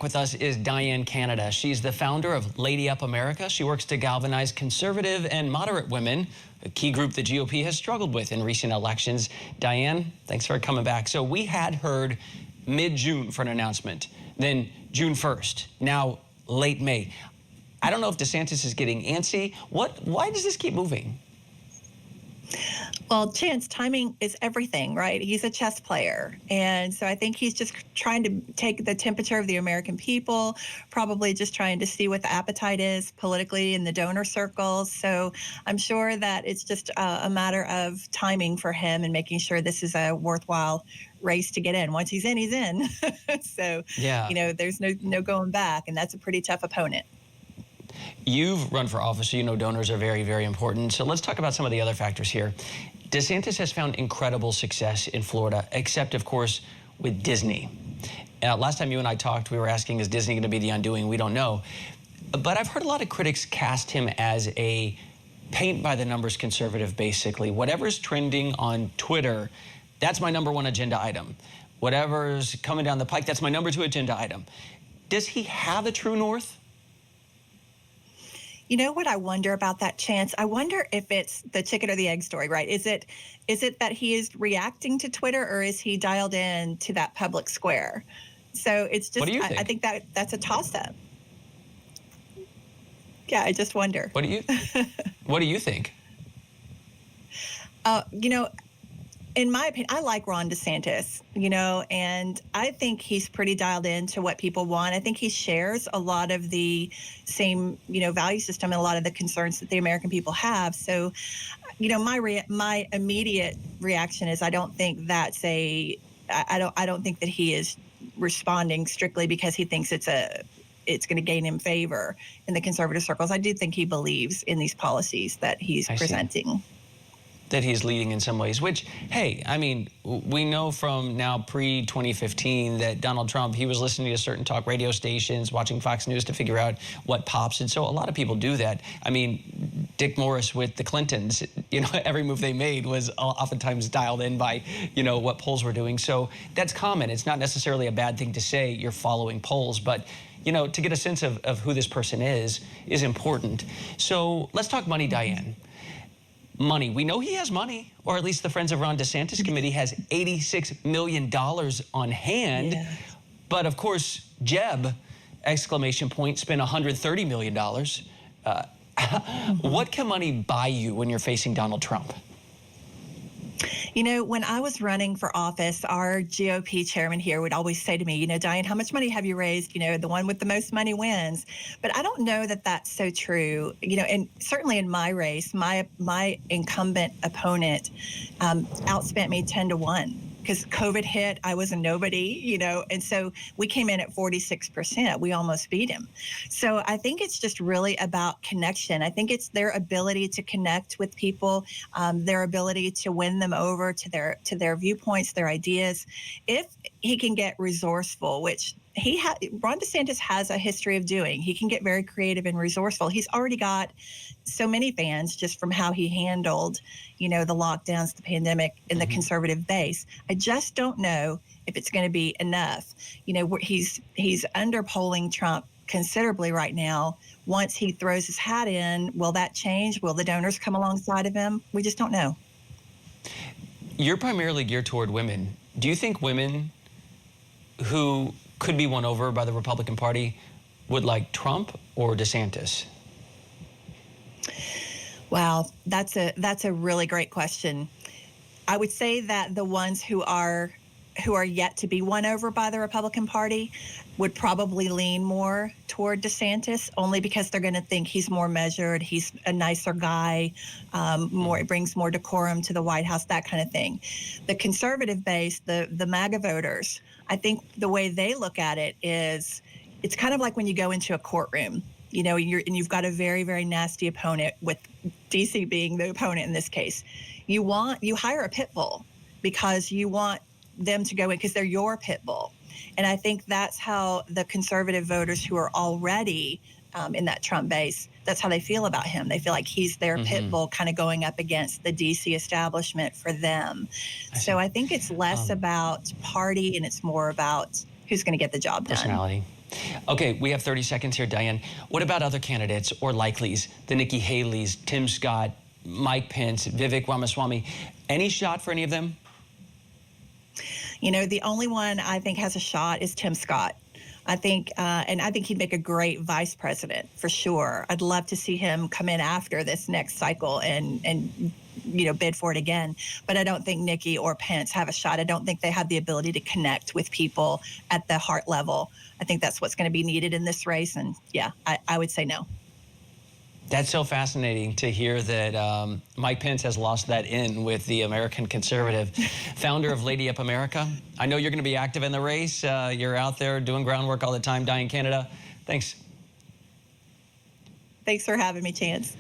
with us is Diane Canada. She's the founder of Lady Up America. She works to galvanize conservative and moderate women, a key group the GOP has struggled with in recent elections. Diane, thanks for coming back. So we had heard mid-June for an announcement, then June 1st, now late May. I don't know if DeSantis is getting antsy. Why does this keep moving? Well, Chance, timing is everything, right? He's a chess player. And so I think he's just trying to take the temperature of the American people, probably just trying to see what the appetite is politically in the donor circles. So I'm sure that it's just a matter of timing for him and making sure this is a worthwhile race to get in. Once he's in, he's in. So, yeah, you know, there's no going back. And that's a pretty tough opponent. You've run for office, so you know donors are very, very important. So let's talk about some of the other factors here. DeSantis has found incredible success in Florida, except, of course, with Disney. Last time you and I talked, we were asking, is Disney going to be the undoing? We don't know. But I've heard a lot of critics cast him as a paint-by-the-numbers conservative, basically. Whatever's trending on Twitter, that's my #1 agenda item. Whatever's coming down the pike, that's my #2 agenda item. Does he have a true north? You know what I wonder about that, Chance? I wonder if it's the chicken or the egg story, right? Is it that he is reacting to Twitter, or is he dialed in to that public square? So it's just, what do you think? I think that's a toss-up. Yeah, I just wonder. What do you think? You know, in my opinion, I like Ron Desantis, you know, and I think he's pretty dialed in to what people want. I think he shares a lot of the same, you know, value system and a lot of the concerns that the American people have. So, you know, my immediate reaction is I don't think that's I don't think that he is responding strictly because he thinks it's going to gain him favor in the conservative circles. I do think he believes in these policies that he's presenting. That he's leading in some ways, which, hey, I mean, we know from now pre-2015 that Donald Trump, he was listening to certain talk radio stations, watching Fox News to figure out what pops. And so a lot of people do that. I mean, Dick Morris with the Clintons, you know, every move they made was oftentimes dialed in by, you know, what polls were doing. So that's common. It's not necessarily a bad thing to say you're following polls, but you know, to get a sense of who this person is important. So let's talk money, Diane. Money. We know he has money, or at least the Friends of Ron DeSantis committee has $86 million on hand. Yeah. But of course, Jeb, ! Spent $130 million. What can money buy you when you're facing Donald Trump? You know, when I was running for office, our GOP chairman here would always say to me, you know, Diane, how much money have you raised? You know, the one with the most money wins. But I don't know that that's so true. You know, and certainly in my race, my incumbent opponent outspent me 10-1. Because COVID hit, I was a nobody, you know, and so we came in at 46%. We almost beat him. So I think it's just really about connection. I think it's their ability to connect with people, their ability to win them over to their viewpoints, their ideas. If he can get resourceful, which Ron DeSantis has a history of doing. He can get very creative and resourceful. He's already got so many fans just from how he handled, you know, the lockdowns, the pandemic, and the conservative base. I just don't know if it's going to be enough. You know, he's underpolling Trump considerably right now. Once he throws his hat in, will that change? Will the donors come alongside of him? We just don't know. You're primarily geared toward women. Do you think women who could be won over by the Republican Party would like Trump or DeSantis? Wow, that's a really great question. I would say that the ones who are yet to be won over by the Republican Party would probably lean more toward DeSantis, only because they're going to think he's more measured, he's a nicer guy, brings more decorum to the White House, that kind of thing. The conservative base, the MAGA voters, I think the way they look at it is, it's kind of like when you go into a courtroom, you know, you've got a very, very nasty opponent, with DC being the opponent in this case. You hire a pit bull because you want them to go in because they're your pit bull. And I think that's how the conservative voters who are already in that Trump base, that's how they feel about him. They feel like he's their pit bull kind of going up against the DC establishment for them. So I think it's less about party and it's more about who's going to get the job done. Personality. Okay, we have 30 seconds here, Diane. What about other candidates or likelies? The Nikki Haley's, Tim Scott, Mike Pence, Vivek Ramaswamy. Any shot for any of them? You know, the only one I think has a shot is Tim Scott. I think, and I think he'd make a great vice president for sure. I'd love to see him come in after this next cycle and you know, bid for it again. But I don't think Nikki or Pence have a shot. I don't think they have the ability to connect with people at the heart level. I think that's what's going to be needed in this race. And yeah, I would say no. That's so fascinating to hear that Mike Pence has lost that in with the American conservative. Founder of Lady Up America. I know you're going to be active in the race. You're out there doing groundwork all the time. Diane Canada, thanks. Thanks for having me, Chance.